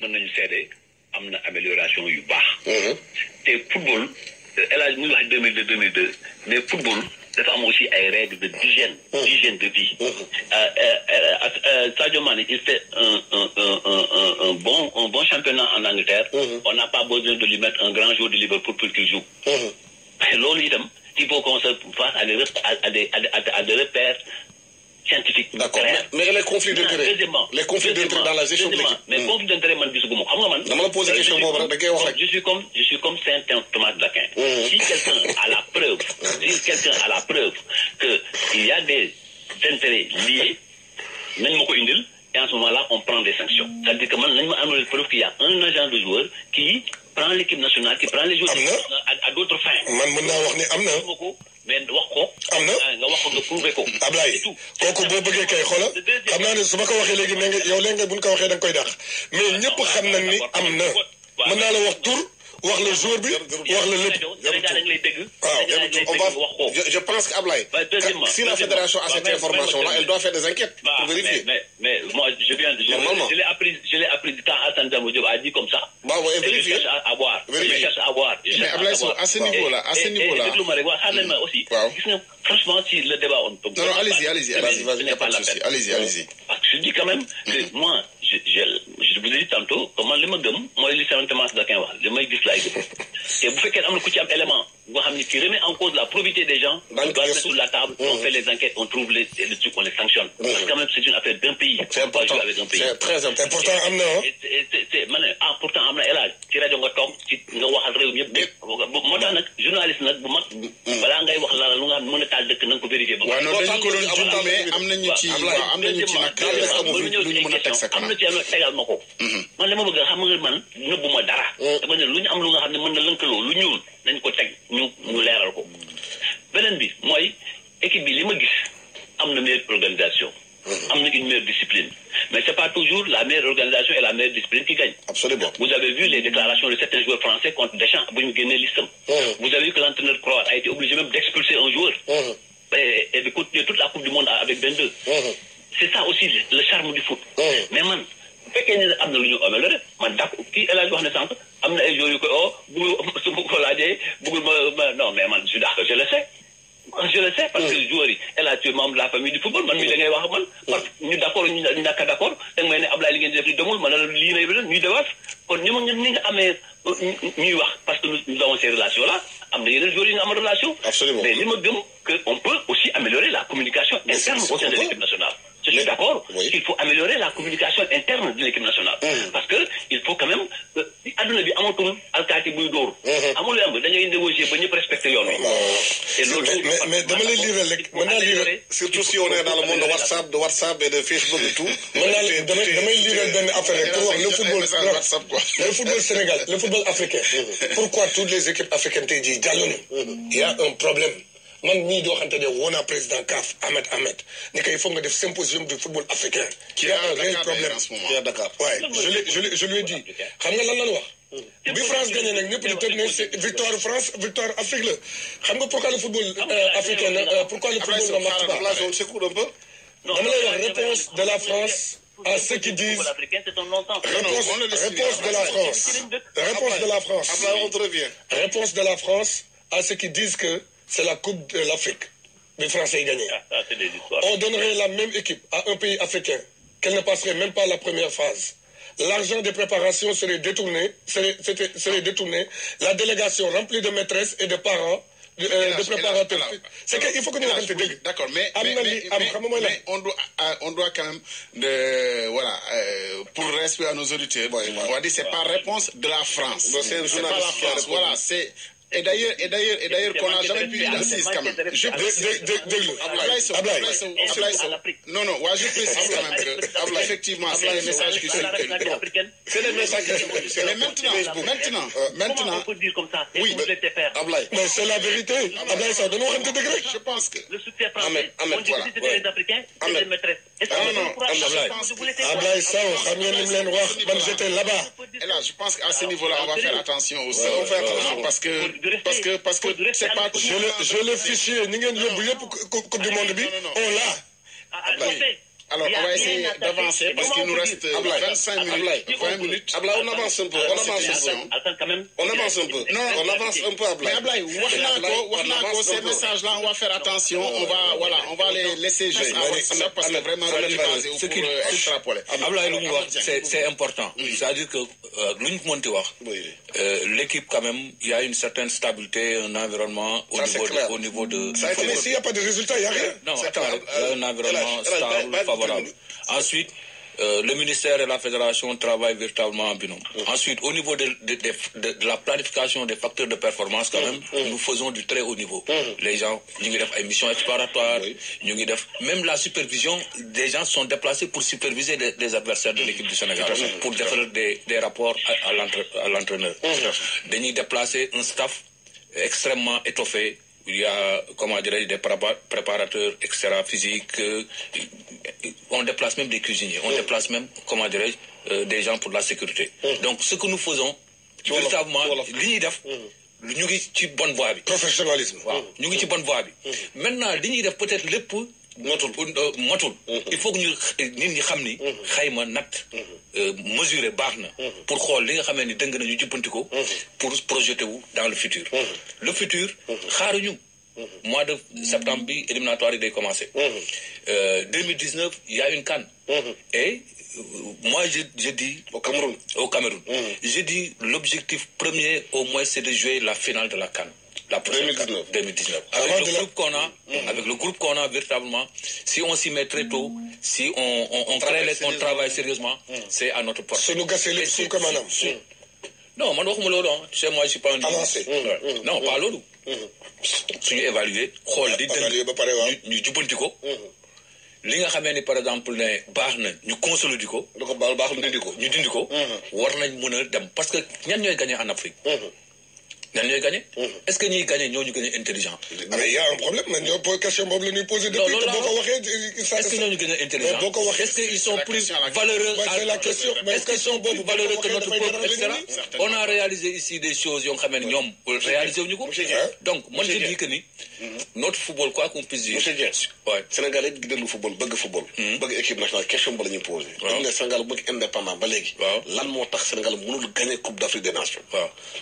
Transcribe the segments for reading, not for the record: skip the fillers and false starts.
mën nañu seede am na amélioration yu baax. te football El Hadj muy wax 2002 mais football dafa am aussi ay règles d'hygiène de vie. Sadio Mané il fait un bon championnat en Angleterre. On n'a pas besoin de lui mettre un grand jour de Liverpool pour qu'il joue. loolu itam il faut qu'on se fasse à des repères scientifiques. D'accord, mais les conflits d'intérêt. Les conflits d'intérêt dans la gestion de l'équipe. Mais conflit d'intérêt man gisuguma xam nga man. dama la poser question boobu rek da ngay wax rek. Je suis comme Saint Thomas d'Aquin. Si quelqu'un a la preuve que il y a des intérêts liés nañ ma ko indil et en ce moment-là on prend des sanctions. C'est-à-dire que man nañ ma amal preuve qu'il y a un agent de joueur qui prend l'équipe nationale, qui prend les joueurs à d'autres fins. man mën naa wax ni am na. mais wax ko. am na nga wax ko nga prouvé ko. Ablaye kooku boo bëggee kay xoolal xam naa ne su ma ko waxee léegi nee nga yow léegi nga buñ ko waxee da nga koy dàq mais ñëpp xam nañ ni am na mën naa la wax tur wax la jour bi wax la lépp. waaw je pense que Ablaye. si la fédération a cette information là elle doit faire des enquêtes pour vérifier. mais moi je l'ai appris du temps Alassane Dramé Diop a dit comme ça. waaw waaw vérifier je cherche à boire. mais Ablaye Sow à ce niveau là déglu ma rek wax xam ma aussi. waaw gis nga franchement si le débat on peut. non allez-y vas-y pas de souci allez-y. parce que je dis quand même que moi je vous ai dit tantôt que man li ma gëm mooy li Saint Thomas d'Aquin wax li may gis laay gëm te bu fekkee am na ku ci am élément boo xam ne qui remet en cause la probité des gens. on doit mettre sur la table. On fait les enquêtes on trouve les trucs on les sanctionne. parce que quand même c'est une affaire d'un pays. c'est important c'est très important. et pourtant am na ma ne pourtant am na El Hadj ci rajo nga toog ci nga waxal réew mi yëpp moo tax nag journaliste nag bu mag. balaa ngay wax la lu nga xam ne mën a taal dëkk na nga ko vérifier ba. waaw non dañu ko doon junj mais am nañu ci nag lu ñu mën a teg sa kanam. am na ci am na tegal ma ko. man li ma bëgg xam nga man nëbbu ma dara. dama ne lu ñu am lu nga xam ne mën na lëkkaloo lu ñuul nañ ko teg ñu leeral ko. beneen bi mooy équipe bi li ma gis am na meilleure organisation. am na une meilleure discipline. mais c'est pas toujours la meilleure organisation et la meilleure discipline qui gagne. Absolument. Vous avez vu les déclarations de certains joueurs français contre Deschamps bu ñu génnee listam. Vous avez vu que l'entraîneur croate a été obligé même d'expulser un joueur. Et de continuer toute la Coupe du Monde avec 22. C'est ça aussi le charme du foot. mais man bu fekkee ne am na lu ñu amélioré man d'accord kii El Hadj wax ne sànq am na ay joueurs yu ko bëggul su ma ko laajee bëggul ma non mais man je suis d'accord je le sais parce que joueurs yi El Hadj membre de la famille du football man mii da ngay wax ak man parce que ñu d'accord ñu ñàkk d'accord da nga may ne Ablaye li ngeen di def li demul man la lii lay ñuy dewaat kon ñi nga amee ñuy wax parce que nous avons ces relations là am na yeneen joueurs yi nga am relation. Absolument. mais li ma gëm que on peut aussi améliorer la communication interne au sein de l'équipe nationale. Je suis d'accord qu'il faut améliorer la communication interne de l'équipe nationale. parce que il faut quand même adduna bi amatul alkaati buy dóor. amul yàmb da ngay négocier ba ñëpp respecter yoon wi. et loolu mais dama lay lire rek mën naa lire surtout si on est dans le monde de WhatsApp et de Facebook et tout. mën naa damay lire benn affaire rek pour wax le football Sénégal le football africain. pourquoi toutes les équipes africaines tey jii jàlluñu. il y a un problème. man mii di waxante ne woo naa président CAF Ahmed ni kay il faut nga def symposium du football africain. qui a un réel problème en ce moment. qui est à Dakar. waaye je lui ai dit xam nga lan la wax. bi France gagné nag ñëpp di tëb ne c'est victoire France victoire Afrique la xam nga pourquoi le football africain pourquoi le football ne marche pas. dama lay wax réponse de la France à ceux qui disent réponse de la France à ceux qui disent que c'est la Coupe de l'Afrique. Les Français y gagné. On donnerait la même équipe à un pays africain, qu'elle ne passerait même pas la première phase. L'argent des préparations serait détourné, la délégation remplie de maîtresses et de parents, de préparateurs. C'est qu'il faut que nous arrêtions. D'accord, mais on doit quand même, pour respect à nos auditeurs, on va dire c'est pas réponse de la France. C'est pas la France, voilà, c'est... Et d'ailleurs qu'on n'a jamais pu insiste quand même. Je précise. Non, je précise quand même que effectivement c'est les messages qui circulent. C'est les messages qui circulent. Mais maintenant. On peut dire comme ça. Oui, mais c'est la vérité. Ablaye, ça donne un degré. Je pense que. Le soutien français. On dit que c'était les Africains et les maîtresses. Ablaye, ça, j'étais là-bas. Et là, je pense qu'à ce niveau-là, on va faire attention aussi. Parce que parce que c'est pas je le fichier ni ngeen yóbbu yëpp coupe du monde bi on l'a. Alors, on va essayer d'avancer parce qu'il nous reste 25 minutes. 20 minutes. Ablaye, on avance un peu. On avance un peu. Non, on avance un peu, Ablaye. Mais Ablaye, ces messages-là, on va faire attention. On va les laisser juste avancer parce que vraiment, ce qui extrapoler. Ablaye, c'est important. C'est-à-dire que l'équipe, quand même, il y a une certaine stabilité, un environnement au niveau de. Ça a été, mais s'il n'y a pas de résultat, il n'y a rien. Non, un environnement stable, favorable. Ensuite, le ministère et la fédération travaillent véritablement en binôme. Ensuite, au niveau de la planification des facteurs de performance, quand même, nous faisons du très haut niveau. Les gens, nous avons une mission exploratoire, même la supervision, des gens sont déplacés pour superviser les adversaires de l'équipe du Sénégal, pour faire des rapports à l'entraîneur. Nous déplacer un staff extrêmement étoffé. Il y a, comment dirais-je, des préparateurs extra-physiques. On déplace même des cuisiniers. On déplace même, comment dirais-je, des gens pour la sécurité. Donc, ce que nous faisons, véritablement, nous sommes bonne voie. Professionnalisme. Nous sommes bonne voie. Maintenant, nous peut-être le peu. Il faut que nous xayma nat mesurer pour xool li nga xamee ni dëng nañu jubbantiko pour projeter wu dans le futur. Le futur xaaruñu mois de septembre bi éliminatoire yi day commencer. 2019 il y a une CAN et moi je dis au Cameroun je dis l'objectif premier au moins c'est de jouer la finale de la CAN. La prochaine 2019. Avec le groupe qu'on a véritablement, si on s'y met très tôt, si on travaille sérieusement, c'est à notre portée. C'est nous casser les sous comme un homme. Non, moi je suis pas un avancé. Non, pas l'eau. Si nous évaluons, nous jubantiko. Li nga xamé ni par exemple né baax na ñu consolider ko ñu dindi ko war nañ mëna dem parce que ñan ñoy gagner en Afrique. Nous gagné. Est-ce que nous gagnons, nous gagnons intelligent? Mais il y a un problème, mais nous posons question pour nous poser depuis. Est-ce que nous gagnons intelligent? Est-ce qu'ils sont plus valeureux? Est-ce qu'ils sont plus valeureux que notre peuple, etc.? On a réalisé ici des choses, on a réalisé au niveau. Donc, moi je dis que notre football, quoi qu'on puisse dire. Sénégalais qui le football, bug football, bug équipe nationale, question pour nous poser. Le Sénégal bug indépendant, balégui. Là, mon Sénégal, nous gagner Coupe d'Afrique des Nations.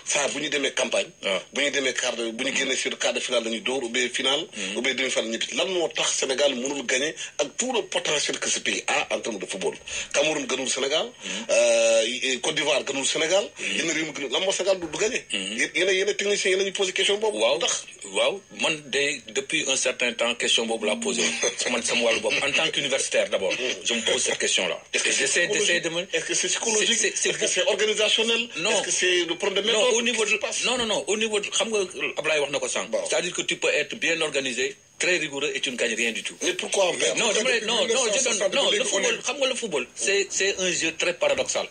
Ça, vous nous donnez campagne. Bu ñu demee quart de bu ñu génnee sur quart de finale lañu door ou bien finale ou bien demi-finale ñëpp lan moo tax Sénégal mënul gagner ak tout le potentiel que ce pays a en termes de football. Cameroun gënul Sénégal, Côte d'Ivoire gënul Sénégal, yenn réew mi gënul lan moo Sénégal du gagner. Yéen techniciens yi la ñu posé question boobu. waaw man depuis un certain temps question boobu laa posé man sama wàllu bopp en tant qu'universitaire d'abord je me pose cette question là. Est-ce que c'est psychologique? Est-ce que c'est organisationnel? Est-ce que c'est le problème de méthode? Non, au niveau de non, au niveau de xam nga Ablaye wax na ko sànq. C'est-à-dire que tu peux être bien organisé, très rigoureux et tu ne gagnes rien du tout. Mais pourquoi on perd? Non, le football, xam nga le football, c'est un jeu très paradoxal.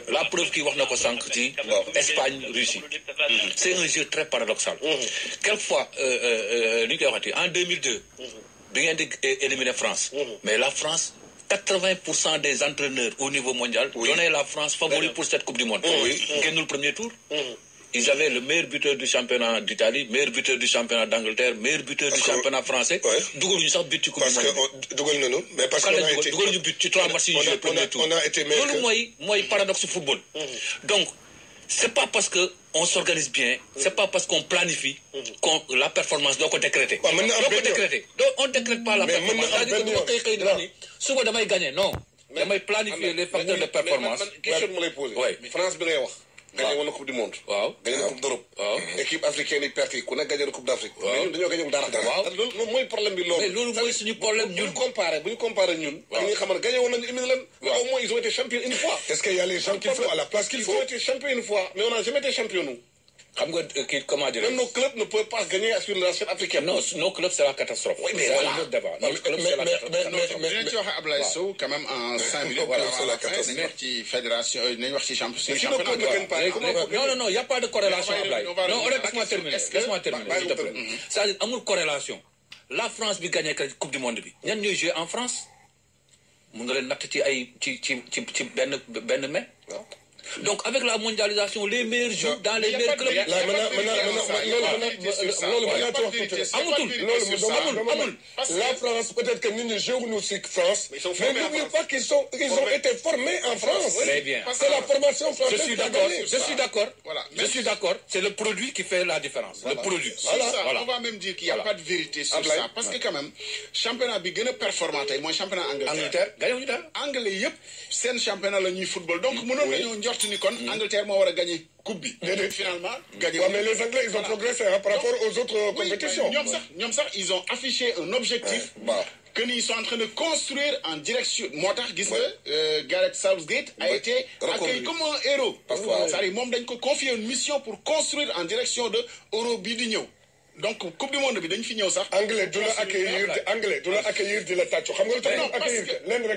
La preuve qui wax na ko sànq ci Espagne, Russie. C'est un jeu très paradoxal. Quelquefois ni koy waxati en 2002 bi ngeen di éliminer France. Mais la France 80% des entraîneurs au niveau mondial donnaient la France favori pour cette Coupe du Monde. Gagnent le premier tour. Ils avaient le meilleur buteur du championnat d'Italie, meilleur buteur du championnat d'Angleterre, meilleur buteur du championnat français. Dugaluñu sax but ci Coupe du Monde. Parce que dugal nañu mais parce qu'on a été dugaluñu but ci 3 matchs yi ñu premier tour. On a été meilleur. Loolu mooy paradoxe football. Donc c'est pas parce que on s'organise bien, c'est pas parce qu'on planifie qu'on la performance doit décréter. On décrète pas la performance. Souvent damay gagner, non. Damay planifier les facteurs de performance. Question mo lay poser. France bi ngay wax. Gagné la Coupe du Monde. Gagné la Coupe d'Europe. Équipe africaine yi perte ku ne gagné la Coupe d'Afrique. Mais ñun dañoo gagné dara. Loolu mooy problème bi loolu. Mais loolu mooy suñu problème ñun. Bu ñu comparé ñun. ñi nga xam ne gagné woon nañu éliminé leen. Mais au moins ils ont été champions une fois. Est-ce qu'il y a les gens qu'il faut à la place qu'il faut? Ils ont été champions une fois, mais on n'a jamais été champions nous. Xam nga comment dire? Même nos clubs ne peuvent pas gagner sur la scène africaine. Non, nos clubs c'est la catastrophe. Oui, mais voilà. Mais tu vois Ablaye Sow quand même en 5 minutes. Voilà, c'est la catastrophe. Nañ wax ci fédération, nañ wax ci championnat. Non, il y a pas de corrélation Ablaye. Non, laisse-moi terminer, s'il te plaît. C'est-à-dire amul corrélation. La France bi gagné Coupe du Monde bi. Ñan ñoy jouer en France? Mun nga leen natt ci ay ci benn mai. Donc avec la mondialisation, les meilleurs jouent dans les meilleurs clubs. La France, peut-être que nous ne jouons nous sur France, mais n'oubliez pas qu'ils ont été formés en France. Très bien. C'est la formation française. Je suis d'accord. C'est le produit qui fait la différence. Le produit. On va même dire qu'il n'y a pas de vérité sur ça. Parce que quand même, championnat bi gën a performant tey mooy championnat Angleterre. Anglais yëpp seen championnat la ñuy football. Donc mënoon nañoo njort ni kon Angleterre moo war a gagner coupe bi. Finalement, gagner. Mais les Anglais, ils ont progressé par rapport aux autres compétitions. ñoom sax ils ont affiché un objectif. Que ils sont en train de construire en direction. Moo tax gis nga Gareth Southgate a été accueilli comme un héros. C'est-à-dire moom dañ ko confier une mission pour construire en direction de euro bii di ñëw. Donc coupe du monde bi dañ fi ñëw sax. Anglais du la accueillir di la tàccu xam nga lu tax accueillir lenn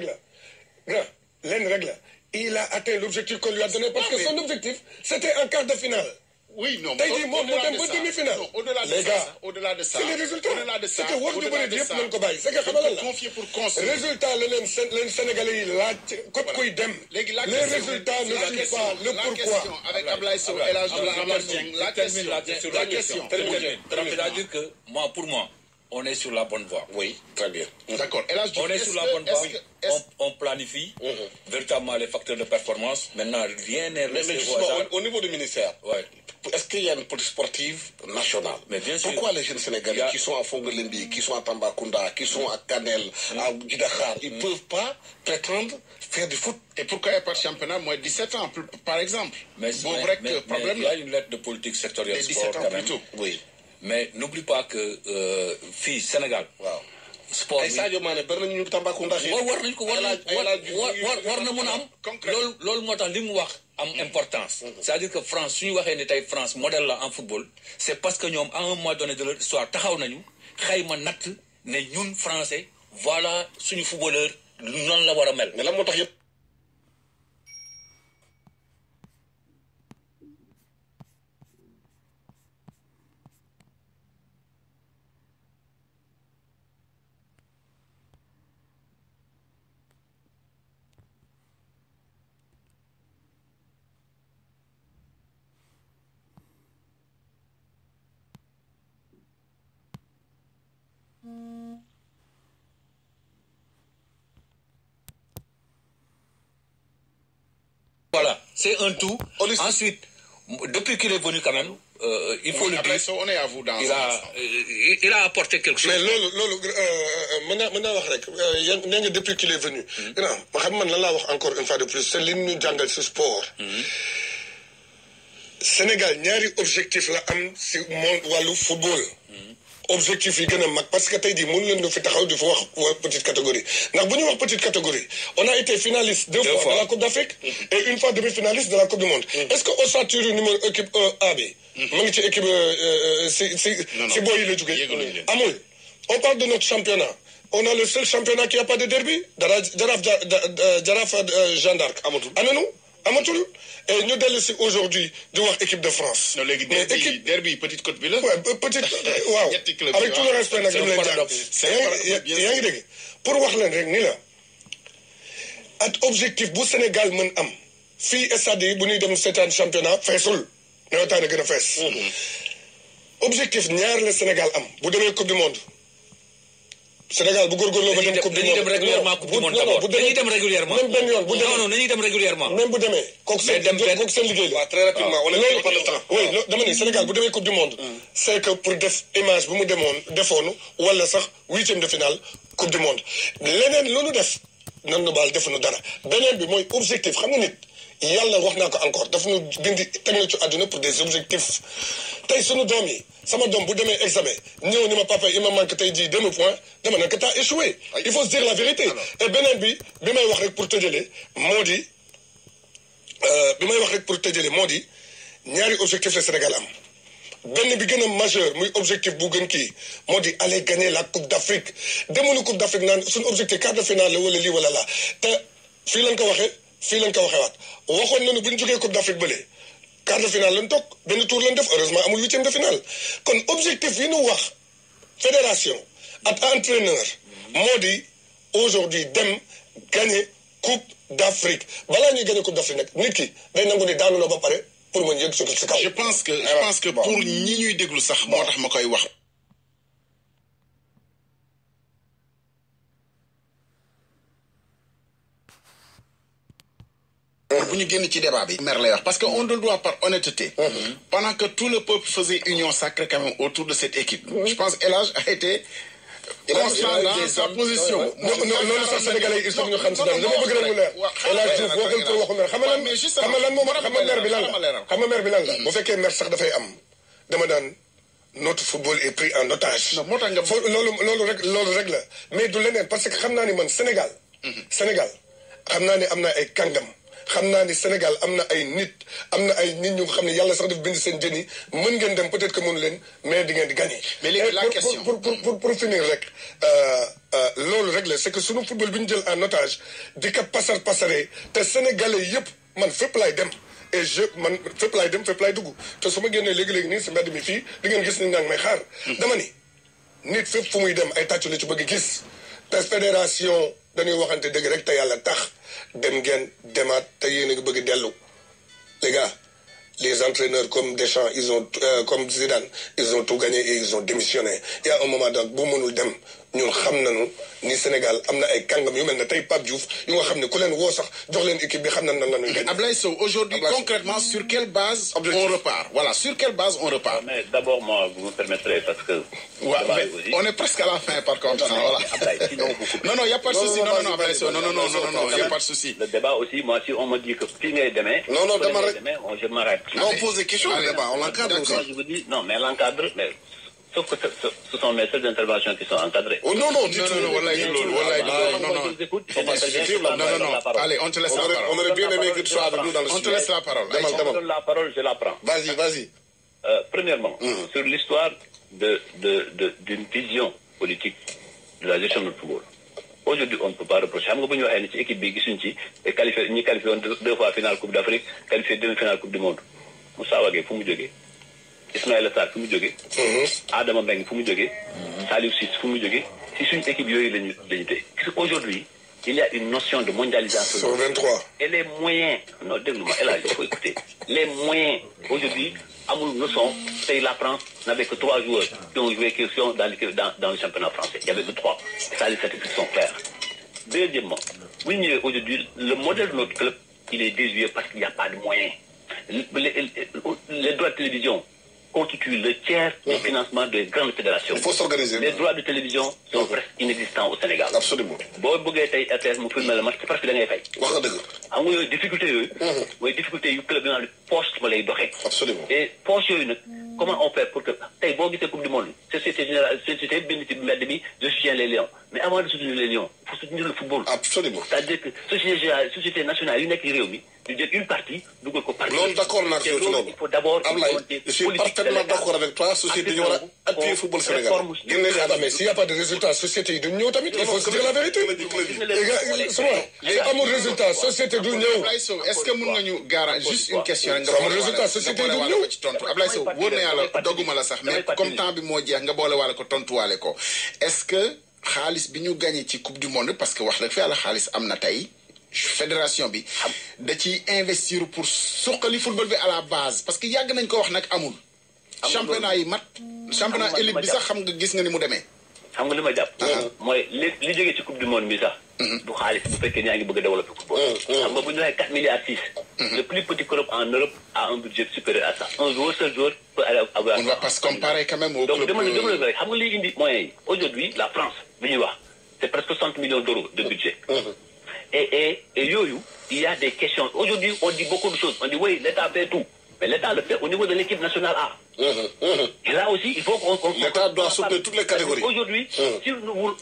rek la il a atteint l'objectif qu'on lui a donné parce que son objectif c'était un quart de finale. Oui, non. Tey jii moom moo dem ba demi-finale. Au-delà de ça. C'est les résultats. C'est que wax ju bëri yëpp nañ ko bàyyi. C'est que xamal la confier pour construire. Résultat la leen Sénégalais yi laaj képp kuy dem. Les résultats ne suivent pas le pourquoi. Avec Ablaye Sow et la question. C'est-à-dire que pour moi, on est sur la bonne voie. Oui, très bien. D'accord. On est sur la bonne voie. On planifie véritablement les facteurs de performance. Maintenant, rien n'est resté au hasard. Au niveau du ministère, est-ce qu'il y a une politique sportive nationale? Mais bien sûr. Pourquoi les jeunes Sénégalais qui sont à Fongolimbi, qui sont à Tambacounda, qui sont à Kanel, à Djidakhar, ils ne peuvent pas prétendre faire du foot? Et pourquoi il n'y a pas de championnat moins de 17 ans, par exemple? Mais il y a une lettre de politique sectorielle sport quand même. Oui. Mais n'oublie pas que fii Sénégal. waaw sport bi ay Sadio Mané bari nañu ñu Tambacounda. war nañ ko war na mën a am. loolu moo tax li mu wax am importance. C'est-à-dire que France su ñu waxee ne tey France modèle la en football c'est parce que ñoom à un moment donné de leur histoire taxaw nañu xayma natt ne ñun français voilà suñu footballeur noonu la war a mel. mais lan moo tax yëpp. Voilà, c'est un tout. Ensuite, depuis qu'il est venu quand même, il faut le dire. On est à vous dans il a apporté quelque chose. Mais depuis qu'il est venu. Encore une fois de plus, c'est l'hymne jungle ce sport. Sénégal, ñaari objectif la am ci wàllu football. Objectif yi gën a mag parce que tey jii mën leen fi taxaw di fa wax petite catégorie ndax bu ñu wax petite catégorie on a été finaliste deux fois de la Coupe d'Afrique et une fois demi-finaliste de la Coupe du Monde. Est-ce que ossature numéro équipe A bi mu ngi ci équipe si booy yi la jógee amul. On parle de notre championnat. On a le seul championnat qui a pas de derby Jaraaf Jeanne d'Arc amatul ananu amatul et ñu dellu si aujourd'hui di wax équipe de France. non léegi derby petite côte bi la. petite waaw avec tout le respect nag ñu leen jàng yaa ngi dégg pour wax leen rek ni la at objectif bu Sénégal mën am fii stade yi bu ñuy dem seetaan championnat feesul nawetaan a gën a fees. objectif ñaar la Sénégal am bu demee coupe du monde. Sénégal bu góorgóorloo ba dem coupe du monde dañuy dem régulièrement coupe du monde d'abord dañuy dem régulièrement. même benn yoon bu demee non dañuy dem régulièrement. même bu demee. kooku seen liggéey la. très rapidement on est pas le temps. oui dama ne Sénégal bu demee coupe du monde. c'est que pour def image bu mu defoonu wala sax huitième de finale coupe du monde. leneen lu nu def nan nu baal defuñu dara beneen bi mooy objectif xam nga nit yàlla wax naa ko encore daf ñu bindi teg na ci àdduna pour des objectifs tey sunu doom yi. sama doom bu demee examen ñëw ni ma papa il me manque tey jii 2 points dama ne que t'as échoué. Il faut se dire la vérité. Et beneen bi may wax rek pour tëjale moo di ñaari objectif la Sénégal am benn bi gën a majeur muy objectif bu gën kii moo di aller gagner la Coupe d'Afrique demuñu Coupe d'Afrique naan suñu objectif quart de finale la wala lii wala laa te fii lañ ko waxee waat waxoon nañu bu ñu jógee Coupe d'Afrique bële. quart de finale lañ toog benn tour lañ def heureusement amul huitième de finale kon objectif yi ñu wax fédération ak entraîneur moo di aujourd'hui dem gagner coupe d'Afrique balaa ñuy gagné coupe d'Afrique nag nit ki day nangu ni daanuloo ba pare pour mën yëg si kaw. je pense que pour ñi ñuy déglu sax moo tax ma koy wax. bu ñu génn ci débat bi. mer lay wax parce que on le doit par honnêteté. pendant que tout le peuple faisait union sacrée quand même autour de cette équipe. je pense El Hadj a été. constant dans sa position. noonu sax sénégalais yi il faut ñu xam si dara dama bëgg rek mu leer. El Hadj Diouf waxul pour waxu mer xam nga lan moom xam nga mer bi lan la xam nga mer bi lan la bu fekkee mer sax dafay am dama daan notre football est pris en otage. non moo tax nga loolu rek la mais du leneen parce que xam naa ni man Sénégal xam naa ni am na ay kàngam xam naa ni Sénégal am na ay nit ñu xam ne yàlla sax daf bind seen jën yi mën ngeen dem peut-être que mënu leen mais di ngeen di gagner. mais léegi la question pour finir rek loolu rek la c'est que sunu football bi ñu jël en otage di ko pasaree te sénégalais yëpp man fépp laay dem et man fépp laay dem fépp laay dugg te su ma génnee léegi-léegi nii si mbedd mi fii di ngeen gis ni ngaa ngi may xaar. dama ni nit fépp fu muy dem ay tàccu la ci bëgg gis te fédération dañuy waxante dëgg rek te yàlla tax. dem ngeen demaat te yéen a ngi bëgg dellu les gars les entraîneurs comme Deschamps ils ont comme Zidane ils ont tout gagné et ils ont démissionné il y a un moment donc bu mënul dem ñun xam nañu ni Sénégal am na ay kàngam yu mel ne tey Pape Diouf yu nga xam ne ku leen woo sax jox leen équipe bi xam nañ nan la ñuy gagné. Ablaye Sow aujourd'hui concrètement sur quelle base on repart voilà sur quelle base on repart. mais d'abord moi vous me permettrez parce que. on est presque à la fin par contre. voilà non y a pas de souci non Ablaye Sow non y a pas de souci. le débat aussi moi si on me dit que fii ngay demee. non dama rek je m'arrête. non on pose des questions le débat on l'encadre aussi. je vous dis non mais l'encadre mais. Sauf que ce sont mes seules interventions qui sont encadrées. Oh non, du tout. Non. Allez, on te laisse la parole. On aurait bien aimé que tu sois avec nous dans le studio. On te laisse la parole. Si on me donne la parole, je la prends. Vas-y. Premièrement, sur l'histoire d'une vision politique de la gestion du football. Aujourd'hui, on ne peut pas reprocher. Xam nga bu ñu waxee ni ci équipe bi gisuñ ci qualifié ñi qualifié woon 2 fois finale Coupe d'Afrique, qualifié demi-finale Coupe du Monde. Moussa Wagué fu mu jógee. Ismaïla Sarr fu mu jógee. Adama Mbengue fu mu jógee. Saliou Ciss fu mu jógee. Si suñu équipe yooyu lañu tey. Aujourd'hui, il y a une notion de mondialisation. Sur 23. Et les moyens, non, déglu-moi, là, il faut écouter. Les moyens, aujourd'hui, amul leçon, la France n'avait que 3 joueurs qui ont joué dans le championnat français. Il n'y avait que 3. Et ça, les statistiques sont claires. Deuxièmement, oui, aujourd'hui, le modèle de notre club, il est désuet parce qu'il n'y a pas de moyens. Les droits de télévision constituent le tiers du financement des grandes fédérations. Il faut s'organiser. Les droits de télévision sont presque inexistants au Sénégal. Absolument. boo bëggee tey RTS mu filmé le match c'est parce que da ngay fay. wax nga dëgg. xam nga yooyu difficulté yooyu. mooy difficulté yu club bi nga xam ne poche ma lay doxee. Absolument. et poche yooyu nag comment on fait pour que tey boo gisee coupe du monde société générale société bind ci mbedd bi je soutiens les Lions mais avant de soutenir les Lions il faut soutenir le football. Absolument. c'est-à-dire que société nationale yu nekk ci réew mi ñu jël une partie dugal ko partie. loolu d'accord naa ci loolu. il faut d'abord. Ablaye je suis parfaitement d'accord avec toi société dañu war a appuyer football sénégalais. mais s'il y a pas de résultat société yi duñ ñëw tamit. il faut se dire la vérité. amul résultat société du ñëw. Ablaye Sow est-ce que mën nga ñu garantir juste une question nga amul résultat société yi du ñëw ci tontu Ablaye Sow wóor na yàlla dogguma la sax mais comme temps bi moo jeex nga boole waale ko tontuwaale ko est-ce que xaalis bi ñu gagné ci coupe du monde parce que wax dëgg fa yàlla xaalis am na tey fédération bi da ci investir pour suqali football bi à la base parce que yàgg nañ ko wax nag amul. championnat yi mat championnat élite bi sax xam nga gis nga ni mu demee. xam nga li ma jàpp. mooy li jógee ci coupe du monde bi sax. du xaalis bu fekkee ñaa ngi bëgg a développer football. xam nga bu ñu waxee 4 milliards 6. le plus petit club en Europe a un budget supérieur à ça. un seul joueur peut avoir. on va pas se comparer quand même au donc club. dama ne rek xam nga liy indi moyens yi aujourd'hui la France bi ñuy wax c'est presque 60 millions d'euros de budget. Et yooyu il y a des questions aujourd'hui on dit beaucoup de choses on dit oui l'État fait tout mais l'État le fait au niveau de l'équipe nationale A. Et là aussi il faut qu'on l'État doit soutenir toutes les catégories. Aujourd'hui si nous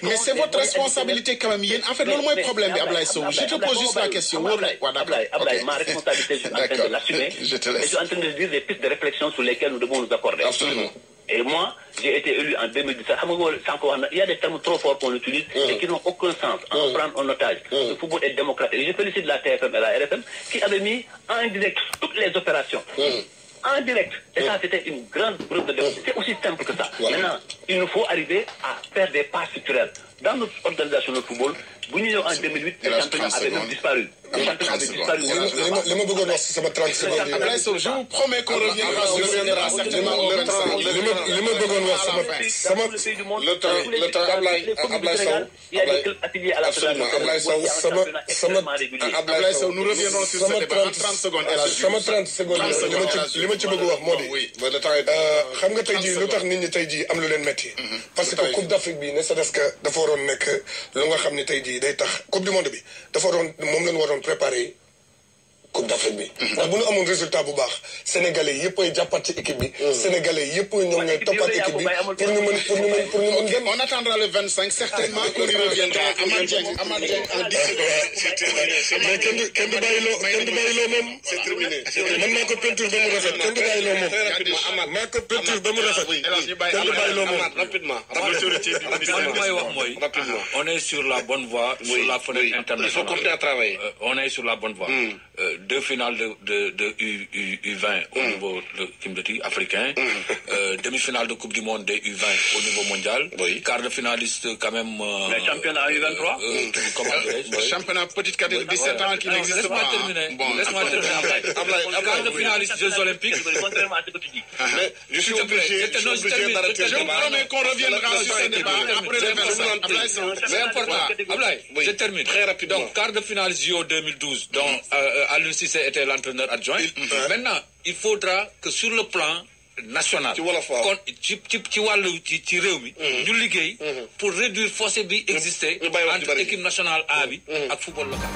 mais c'est votre responsabilité quand même yéen en fait loolu mooy problème bi Ablaye Sow je te pose juste la question. Ablaye ma responsabilité je suis en train de l'assumer. Je te laisse. Et je suis en train de dire des pistes de réflexion sur lesquelles nous devons nous accorder. Absolument. Et moi, j'ai été élu en 2017. Il y a des termes trop forts qu'on utilise et qui n'ont aucun sens. En prendre en otage. Le football est démocratique. Et je félicite la TFM et la RFM qui avaient mis en direct toutes les opérations. En direct. Et ça, c'était une grande preuve de démocratie. C'est aussi simple que ça. Voilà. Maintenant, il nous faut arriver à faire des pas structurels. Dans notre organisation de football, bu ñu ñëw en 2008 le championnat avait même disparu. Le championnat avait disparu. li ma bëggoon wax si sama 30 secondes yi. Ablaye Sow, je vous promets qu'on reviendra certainement au 25. li ma bëggoon wax sama le temps Ablaye Sow. Il y a des clubs affiliés à la fédération. Ablaye Sow, nous reviendrons sur ce débat en 30 secondes. sama 30 secondes li ma ci bëgg wax moo di. xam nga tey jii lu tax nit ñi tey jii am lu leen metti parce que Coupe d'Afrique bi ne c'est-à-dire que dafa waroon nekk lu nga xam ne tey jii day tax Coupe du monde bi dafa waroon moom lañu waroon préparer Coupe d'Afrique bi. ndax bu ñu amoon résultat bu baax sénégalais yëpp ay jàppat ci équipe bi. sénégalais yëpp ñoom ñooy toppat équipe bi pour ñu mën dem. On attendra le 25 certainement qu'on y reviendra. Amad Dieng en 10 secondes. mais kenn du bàyyiloo moom. C'est terminé. man maa ko peinture ba mu rafet kenn du bàyyiloo moom. maa ko peinture ba mu rafet. kenn du bàyyiloo moom. Rapidement. On est sur la bonne voie sur la fenêtre internationale. Il faut continuer à travailler. On est sur la bonne voie. 2 finales de U20 au niveau africain, demi-finale de Coupe du Monde des U20 au niveau mondial, quart de finaliste quand même. Le championnat U23. Le championnat petite catégorie de 17 ans qui n'existe pas. Laisse-moi terminer. Quart de finaliste Jeux Olympiques. Contrairement à ce que tu dis. Je suis obligé d'arrêter. Je vous promets qu'on reviendra sur ce débat après le 25. C'est important. Ablaye, je termine. Très rapidement. Donc, quart de finale JO 2012, dont Aliou Cissé était l'entraîneur adjoint. Maintenant, il faudra que sur le plan national, ci wàllu ci réew mi ñu liggéey pour réduire fossé bi existé entre équipe nationale A bi ak football local.